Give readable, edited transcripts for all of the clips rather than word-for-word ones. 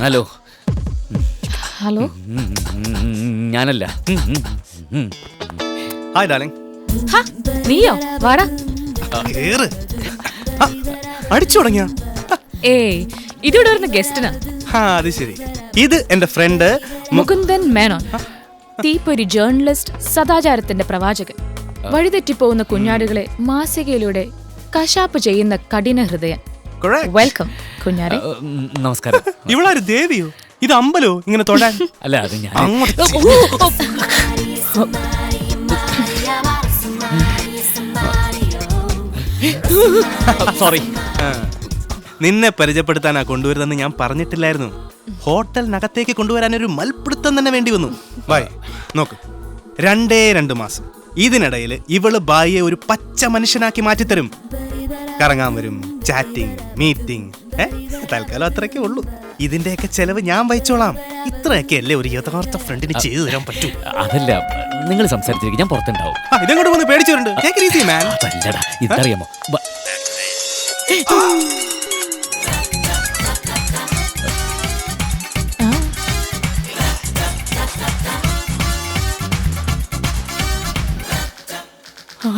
Hello hello, ഞാനല്ല. Hi darling. നീയോ? വാടാ. അടിച്ചു തുടങ്ങിയ? ഏയ്, ഇതിവിടെ വരുന്ന ഗസ്റ്റിനാ. അത് ശരി. ഇത് എന്റെ ഫ്രണ്ട് മുകുന്ദൻ മേനോൻ, തീപ്പൊരി ജേർണലിസ്റ്റ്, സദാചാരത്തിന്റെ പ്രവാചകൻ. വഴിതെറ്റിപ്പോകുന്ന കുഞ്ഞാടുകളെ മാസികയിലൂടെ കശാപ്പ് ചെയ്യുന്ന കഠിന ഹൃദയൻ. വെൽക്കം കുഞ്ഞാരെ. നമസ്കാരം. ഇവളാര് ദേവിയോ? ഇത് അമ്പലോ ഇങ്ങനെ തൊടാൻ? അല്ല, അത് ഞാൻ സോറി. നിന്നെ പരിചയപ്പെടുത്താനാ കൊണ്ടുവരുതെന്ന് ഞാൻ പറഞ്ഞിട്ടില്ലായിരുന്നു. ഹോട്ടലിനകത്തേക്ക് കൊണ്ടുവരാൻ ഒരു മൽപ്പിടുത്തം തന്നെ വേണ്ടി വന്നു. ബായ് നോക്ക്, 2 മാസം. ഇതിനിടയിൽ ഇവള് ബായിയെ ഒരു പച്ച മനുഷ്യനാക്കി മാറ്റിത്തരും. കറങ്ങാൻ വരും, ചാറ്റിംഗ്, മീറ്റിംഗ്. തൽക്കാലം അത്രയൊക്കെ ഉള്ളൂ. ഇതിന്റെയൊക്കെ ചെലവ് ഞാൻ വഹിച്ചോളാം. ഇത്രയൊക്കെ അല്ലേ ഒരു യഥാർത്ഥ ഫ്രണ്ടിന് ചെയ്തു തരാൻ പറ്റൂ. അതല്ല, നിങ്ങൾ സംസാരിച്ചിരിക്കും, ഞാൻ പുറത്തുണ്ടാവും. ഇതെങ്ങോട്ട് വന്ന് പേടിച്ചിട്ടുണ്ട്. അതല്ലടാ, ഇതറിയാമോ?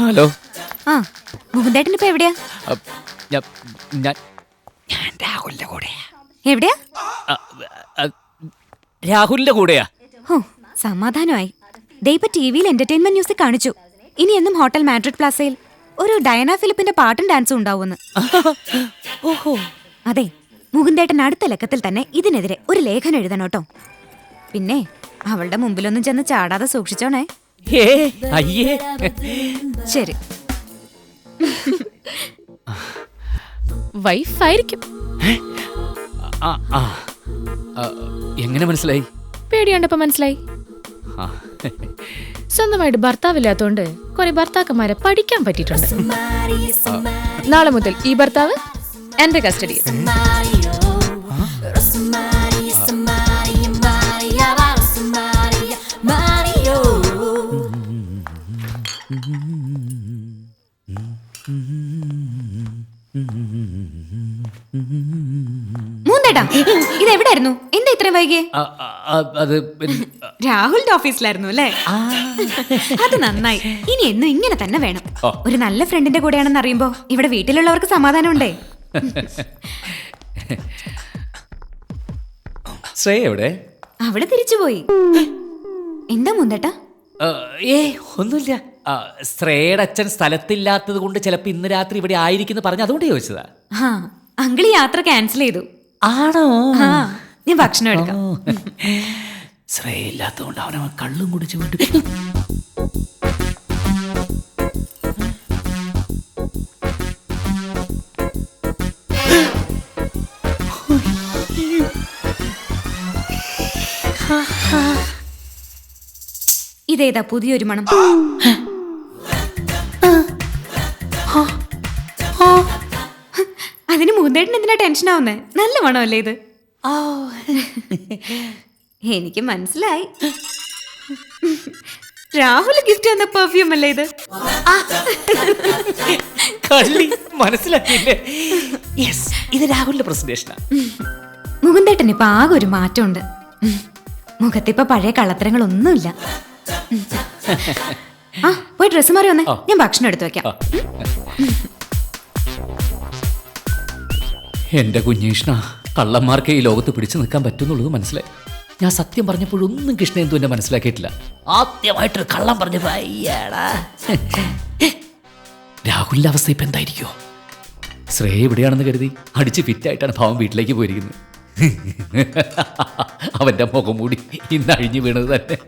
ഹലോ. മുകുന്ദേട്ടൻ ഇപ്പൊ എവിടെയാ? ഞാൻ രാഹുലിന്റെ കൂടെയാ. എവിടെയാ? രാഹുലിന്റെ കൂടെയാ. ഓ, സമാധാനമായി. ദേ ഇപ്പൊ ടിവിയിൽ എന്റർടൈൻമെന്റ് ന്യൂസ് കാണിച്ചു. ഇനി എന്നും ഹോട്ടൽ മാഡ്രിഡ് പ്ലാസയിൽ ഒരു ഡയന ഫിലിപ്പിന്റെ പാട്ടും ഡാൻസും ഉണ്ടാവുമെന്ന്. ഓഹോ. അതെ, മുകുന്ദേട്ടൻ അടുത്ത ലക്കത്തിൽ തന്നെ ഇതിനെതിരെ ഒരു ലേഖനം എഴുതണോട്ടോ. പിന്നെ അവളുടെ മുമ്പിലൊന്നും ചെന്ന് ചാടാതെ സൂക്ഷിച്ചോണേ. അയ്യേ. ശരി. വൈഫായിരിക്കും. എങ്ങനെ മനസ്സിലായി? പേടിയാണ്ടപ്പോ മനസ്സിലായി. സ്വന്തമായിട്ട് ഭർത്താവില്ലാത്തോണ്ട് കുറെ ഭർത്താക്കന്മാരെ പഠിക്കാൻ പറ്റിയിട്ടുണ്ട്. നാളെ മുതൽ ഈ ഭർത്താവ് എന്റെ കസ്റ്റഡിയിൽ. മൂന്നേട്ടാ, ഇതെവിടായിരുന്നു? എന്താ ഇത്രയും വൈകിയേ? അത് രാഹുലിന്റെ ഓഫീസിലായിരുന്നു അല്ലേ? അത് നന്നായി. ഇനി എന്നും ഇങ്ങനെ തന്നെ വേണം. ഒരു നല്ല ഫ്രണ്ടിന്റെ കൂടെയാണെന്ന് അറിയുമ്പോ ഇവിടെ വീട്ടിലുള്ളവർക്ക് സമാധാനം ഉണ്ടേ. ശ്രേയ എവിടെ? അവള് തിരിച്ചുപോയി. എന്താ മൂന്നേട്ടാ? ഒന്നുമില്ല. ശ്രേയുടെ അച്ഛൻ സ്ഥലത്തില്ലാത്തത് കൊണ്ട് ചിലപ്പോ ഇന്ന് രാത്രി ഇവിടെ ആയിരിക്കുന്നു പറഞ്ഞു, അതുകൊണ്ട് ചോദിച്ചതാ. അങ്കിള് യാത്ര ക്യാൻസൽ ചെയ്തു. ആണോ? ഞാൻ ഭക്ഷണം എടുക്കാം. ശ്രേയ ഇല്ലാത്തതുകൊണ്ട് അവനവൻ കള്ളും കുടിച്ചു വിട്ടു. ഇതേതാ പുതിയൊരു മണം? അതിന് മൂന്നേട്ടൻ എന്തിനാ ടെൻഷൻ ആവുന്നേ? നല്ല മണമല്ലേ ഇത്? എനിക്ക് മനസ്സിലായി. രാഹുൽ ഗിഫ്റ്റ് തന്ന പെർഫ്യൂം അല്ലേ ഇത്? മനസ്സിലാക്കിയില്ലേ? ഇത് രാഹുലിന്റെ പ്രസന്റേഷനാ. മുകുന്ദേട്ടൻ ഇപ്പൊ ആകെ ഒരു മാറ്റമുണ്ട്. മുഖത്തിപ്പോ പഴയ കള്ളത്തരങ്ങളൊന്നുമില്ല. പോയി ഡ്രസ്സ് മാറി വന്നേ, ഞാൻ ഭക്ഷണം എടുത്തു വെക്കാം. എന്റെ കുഞ്ഞീഷ്ണ, കള്ളന്മാർക്ക് ഈ ലോകത്ത് പിടിച്ചു നിൽക്കാൻ പറ്റുന്നുള്ളത് മനസ്സിലായി. ഞാൻ സത്യം പറഞ്ഞപ്പോഴൊന്നും കൃഷ്ണേന്ദു എന്നെ മനസ്സിലാക്കിയിട്ടില്ല. ആദ്യമായിട്ടൊരു കള്ളം പറഞ്ഞപ്പോ അയ്യാടാ. രാഹുലിന്റെ അവസ്ഥ ഇപ്പൊ എന്തായിരിക്കുമോ? ശ്രേയ ഇവിടെയാണെന്ന് കരുതി അടിച്ച് ഫിറ്റായിട്ടാണ് ഭാവം വീട്ടിലേക്ക് പോയിരിക്കുന്നത്. അവന്റെ മുഖം മൂടി ഇന്ന് അഴിഞ്ഞു വീണത് തന്നെ.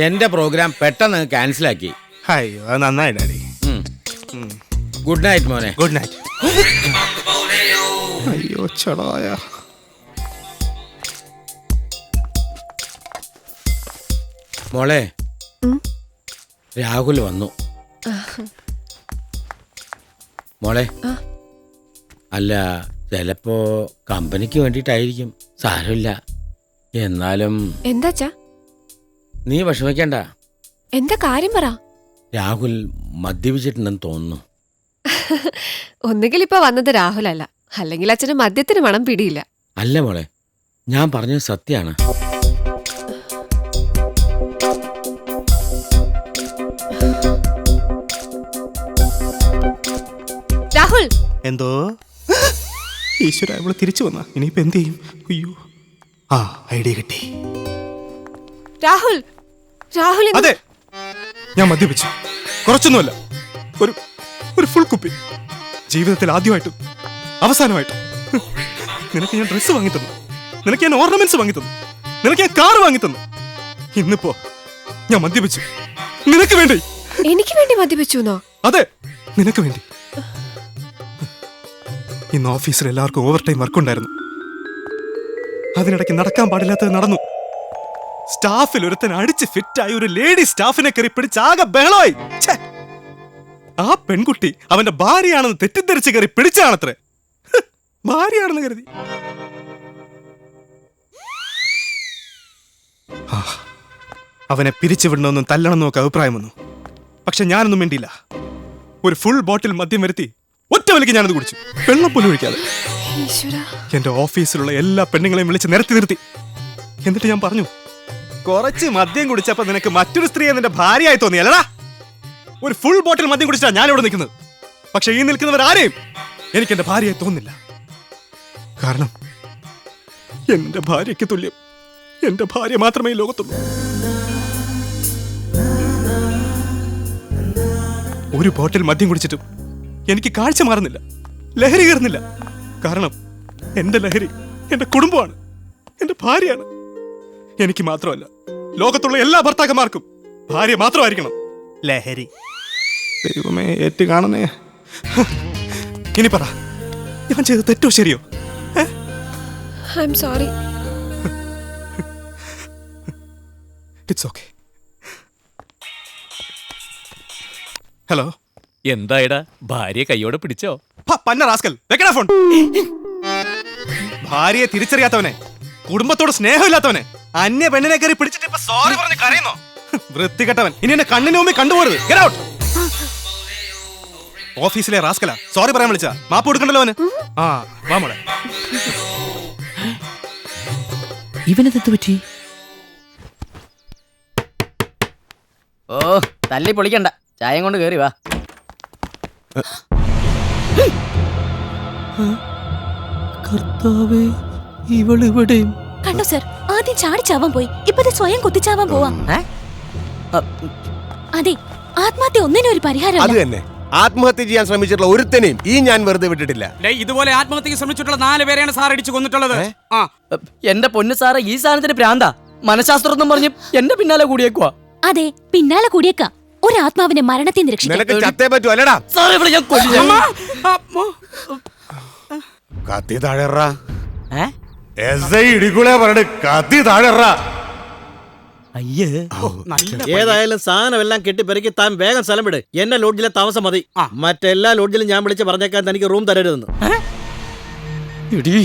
എന്റെ പ്രോഗ്രാം പെട്ടെന്ന് ക്യാൻസലാക്കി. അയ്യോ, അത് നന്നായി ഡാഡി. ഗുഡ് നൈറ്റ് മോനെ. Good night. അയ്യോ ചടായ. മോളെ, രാഹുൽ വന്നു. മോളെ, അല്ല ചിലപ്പോ കമ്പനിക്ക് വേണ്ടിയിട്ടായിരിക്കും, സാരമില്ല. എന്നാലും എന്താച്ചാ? നീ വിഷമിക്കണ്ട. എന്താ കാര്യം പറ. രാഹുൽ മദ്യപിച്ചിട്ടുണ്ടെന്ന് തോന്നുന്നു. ഒന്നുകിൽ ഇപ്പൊ വന്നത് രാഹുൽ അല്ല, അല്ലെങ്കിൽ അച്ഛന് മദ്യത്തിന് മണം പിടിയില്ല. അല്ല മോളെ, ഞാൻ പറഞ്ഞത് സത്യാണ്. രാഹുൽ, എന്തോ ഈശ്വര, ഇവള് തിരിച്ചു വന്ന ഇനിയിപ്പോ എന്ത് ചെയ്യും? അയ്യോ, ആ ഐഡിയ കിട്ടി. രാഹുൽ, രാഹുൽ അതെ, ഞാൻ മദ്യപിച്ചു. കുറച്ചൊന്നുമല്ല, ഒരു ഒരു ഫുൾ കുപ്പി. ജീവിതത്തിൽ ആദ്യമായിട്ടും അവസാനമായിട്ടും. നിനക്ക് ഞാൻ ഡ്രസ്സ് വാങ്ങി തന്നു, നിനക്ക് ഞാൻ ഓർണമെന്റ്സ് വാങ്ങി തന്നു, നിനക്ക് ഞാൻ കാർ വാങ്ങി തന്നു. ഇന്നിപ്പോ ഞാൻ മദ്യപിച്ചു. നിനക്ക് വേണ്ടി. എനിക്ക് വേണ്ടി മദ്യപിച്ചുന്നോ? അതെ, നിനക്ക് വേണ്ടി. ഇന്ന് ഓഫീസിൽ എല്ലാവർക്കും ഓവർ ടൈം വർക്ക് ഉണ്ടായിരുന്നു. അതിനിടയ്ക്ക് നടക്കാൻ പാടില്ലാത്തത് നടന്നു. സ്റ്റാഫിൽ ഒരുത്തൻ അടിച്ച് ഫിറ്റായി ഒരു ലേഡി സ്റ്റാഫിനെ കയറി പിടിച്ച് ആകെ ബഹളമായി. ആ പെൺകുട്ടി അവന്റെ ഭാര്യയാണെന്ന് തെറ്റിദ്ധരിച്ച് കയറി പിടിച്ചാണത്രേ. ഭാര്യയാണെന്ന് കരുതി. അവനെ പിരിച്ചുവിടണമെന്നും തല്ലണമെന്നും ഒക്കെ അഭിപ്രായം വന്നു. പക്ഷെ ഞാനൊന്നും വേണ്ടിയില്ല. ഒരു ഫുൾ ബോട്ടിൽ മദ്യം വരുത്തി ഒറ്റ വലിക്ക് ഞാനത് കുടിച്ചു, വെള്ളം പോലും ഒഴിക്കാതെ. എന്റെ ഓഫീസിലുള്ള എല്ലാ പെണ്ണുങ്ങളെയും വിളിച്ച് നിരത്തി നിർത്തി. എന്നിട്ട് ഞാൻ പറഞ്ഞു, കുറച്ച് മദ്യം കുടിച്ചപ്പോ നിനക്ക് മറ്റൊരു സ്ത്രീയെ നിന്റെ ഭാര്യയായി തോന്നിയല്ലടാ. ഒരു ഫുൾ ബോട്ടിൽ മദ്യം കുടിച്ചാ ഞാൻ ഇവിടെ നിൽക്കുന്നത്. പക്ഷെ ഈ നിൽക്കുന്നവരാരെയും എനിക്ക് എന്റെ ഭാര്യയായി തോന്നില്ല. കാരണം എന്റെ ഭാര്യയ്ക്ക് തുല്യം എന്റെ ഭാര്യ മാത്രമേ ഈ ലോകത്തുള്ളൂ. ഒരു ബോട്ടിൽ മദ്യം കുടിച്ചിട്ടും എനിക്ക് കാഴ്ച മാറുന്നില്ല, ലഹരി കയറുന്നില്ല. കാരണം എന്റെ ലഹരി എന്റെ കുടുംബമാണ്, എന്റെ ഭാര്യയാണ്. എനിക്ക് മാത്രമല്ല, ലോകത്തുള്ള എല്ലാ ഭർത്താക്കന്മാർക്കും ഭാര്യ മാത്രമായിരിക്കണം ലഹരി. ദൈവമേ, ഏറ്റ് കാണുന്നേ. ഇനി പറ, ഞാൻ ചെയ്ത് തെറ്റോ ശരിയോ? I am sorry. It's okay. Hello, എന്തായടാ, ഭാര്യ കൈയോടെ പിടിച്ചോ? പന്ന റാസ്കൽ, വെക്കടാ ഫോൺ. ഭാര്യയെ തിരിച്ചറിയാത്തവനെ, കുടുംബത്തോട് സ്നേഹമില്ലാത്തവനെ, അന്യ പെണ്ണിനെ കയറി പിടിച്ചിട്ട് ഇപ്പൊ സോറി പറഞ്ഞ് കരയുന്നോ? വൃത്തികെട്ടവൻ, ഇനി എന്നെ കണ്ണിന് മുമ്പിൽ കണ്ടുപോരുത്. Get out. ഓഫീസിലെ റാസ്കലാ, സോറി പറയാൻ വിളിച്ചാ. മാപ്പ് കൊടുക്കണ്ടല്ലോ അവന്. ആ വാ മോളെ. ഇവനെന്ത് പറ്റി? ഓ, തല്ലി പൊളിക്കണ്ട, ചായം കൊണ്ട് കേറി വാ. കർത്താവേ, ഇവളിവിടെയും. കണ്ടോ സർ, ആദ്യം ചാടിച്ചാവാൻ പോയി, ഇപ്പത് സ്വയം കുത്തിച്ചാവാൻ പോവാ. അതെ, ആത്മഹത്യ ഒന്നിനും ഒരു പരിഹാരം. അത് തന്നെ, ആത്മഹത്യ ചെയ്യാൻ ശ്രമിച്ചിട്ടുള്ള ഒരുത്തനെയും ഈ ഞാൻ വെറുതെ വിട്ടിട്ടില്ല. ഇതുപോലെ ആത്മഹത്യക്ക് ശ്രമിച്ചിട്ടുള്ള 4 പേരെയാണ് സാർ അടിച്ചു കൊന്നിട്ടുള്ളത്. എന്റെ പൊന്നു സാറേ, ഈ സാധനത്തിന് പ്രാന്താ. മനഃശാസ്ത്രം എന്നും പറഞ്ഞ് എന്റെ പിന്നാലെ കൂടിയേക്കുവാ. അതെ, പിന്നാലെ കൂടിയേക്കാം ഒരു ആത്മാവിനെ മരണത്തിൽ നിന്ന് രക്ഷിക്കാൻ. നിനക്ക് ചത്തേ പറ്റൂ അല്ലടാ. സാറേ, ഇവിടെ ഞാൻ കൊല്ലും. കത്തി താഴെറാ. ഇടിക്കുളെ പറഞ്ഞ കത്തി താഴെറാ. അയ്യേ, ഏതായാലും സാധനമെല്ലാം കെട്ടിപ്പെറുക്കി താൻ വേഗം സ്ഥലം വിട്. എന്റെ ലോഡ്ജിലെ താമസം മതി. മറ്റെല്ലാ ലോഡ്ജിലും ഞാൻ വിളിച്ച് പറഞ്ഞേക്കാൻ തനിക്ക് റൂം തരരുതെന്ന്. ഇടി